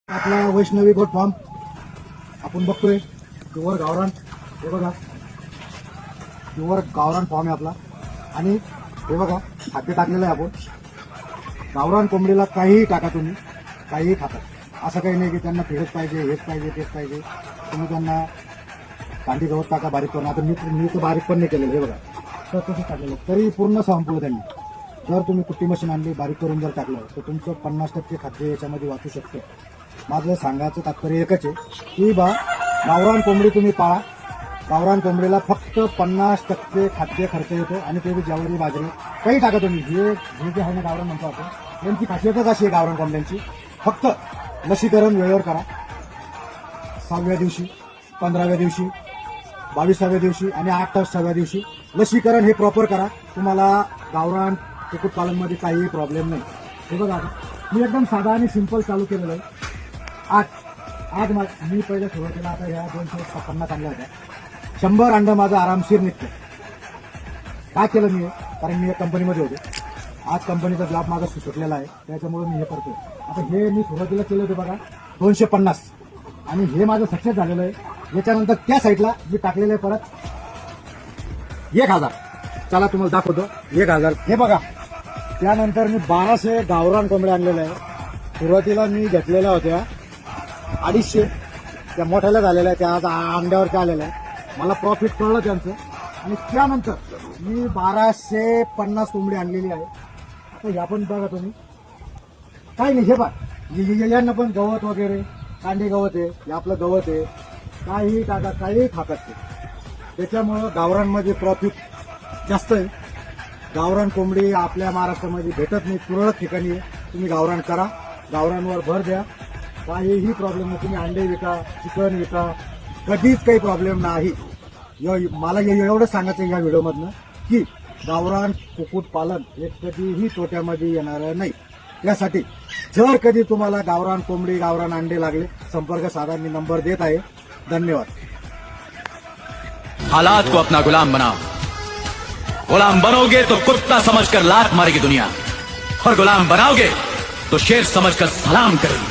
आपला Vaishnavi goat farm आपण बघतोय प्युअर गावरान. हे बघा प्युअर गावरान फार्म आहे आपला. आणि हे बघा खाद्य टाकलेलं आहे आपण. गावरान कोंबडीला काहीही टाका तुम्ही, काहीही खातात. असं काही नाही की त्यांना फिरत पाहिजे, हेच पाहिजे, तेच पाहिजे. तुम्ही त्यांना कांडी गवत टाका बारीक करून. आता मी तर बारीक पण नाही केलेलं. हे बघा तर तसं टाकलेलं तरी पूर्ण संपलं त्यांनी. जर तुम्ही कुट्टी मशीन आणली बारीक करून जर टाकलं तर तुमचं 50% खाद्य याच्यामध्ये वाचू शकतं. माझं सांगायचं तात्पर्य एकच आहे की गावरान कोंबडी तुम्ही पाळा. गावरान कोंबडीला फक्त 50% खाद्य खर्च येतो आणि ते ज्वारी बाजरी काही टाका तुम्ही. हे जे आहे ना गावरान म्हणतो आपण, यांची खासियतच अशी आहे गावरान कोंबड्यांची. फक्त लसीकरण वेळेवर करा. 6व्या दिवशी, 15व्या दिवशी, 22व्या दिवशी आणि 28व्या दिवशी लसीकरण हे प्रॉपर करा. तुम्हाला गावरान कुक्कुटपालनमध्ये काहीही प्रॉब्लेम नाही. हे बघा मी एकदम साधा आणि सिंपल चालू केलेलं आहे. आज मी पहिल्या सुरुवातीला आता ह्या 250 आणल्या होत्या. 100 अंडं माझं आरामशीर निघतं. काय केलं मी, कारण मी एक कंपनीमध्ये होते. आज कंपनीचा जॉब माझा सुटलेला आहे, त्याच्यामुळे मी हे करतो. आता हे मी सुरुवातीला केले होते बघा 250 आणि हे माझं सक्सेस झालेलं आहे. याच्यानंतर त्या साईडला मी टाकलेलं आहे परत 1000. चला तुम्हाला दाखवतो 1000. हे बघा त्यानंतर मी 1200 गावरान कोंबड्या आणलेल्या आहे. सुरुवातीला मी घेतलेल्या होत्या 250. त्या मोठ्याला झालेल्या आहे, त्या आज अंड्यावरच्या आलेल्या आहे. मला प्रॉफिट कळलं त्यांचं आणि त्यानंतर मी 1250 कोंबडी आणलेली आहे. आता ह्या पण बघा तुम्ही, काही नाही. हे बघा यांना पण गवत वगैरे, कांडी गवत आहे, हे आपलं गवत आहे. काही टाका, काही खातात ते. त्याच्यामुळं गावरानमध्ये प्रॉफिट जास्त आहे. गावरान कोंबडी आपल्या महाराष्ट्रामध्ये भेटत नाही, तुरळक ठिकाणी आहे. तुम्ही गावरान करा, गावरानवर भर द्या, काहीही प्रॉब्लेम नाही. तुम्ही अंडे विका, चिकन विका, कधीच काही प्रॉब्लेम नाही. मला एवढं सांगायचं या व्हिडिओमधनं की गावरान कुक्कुटपालन हे कधीही तोट्यामध्ये येणार नाही. त्यासाठी जर कधी तुम्हाला गावरान कोंबडी, गावरान अंडे लागले, संपर्क साधा. मी नंबर देत आहे. धन्यवाद. हालात को अपना गुलाम बनाओ. गुलाम बनोगे तो कुत्ता समझकर लात मारेगी दुनिया, और गुलाम बनाओगे तो शेर समझकर सलाम करेगी.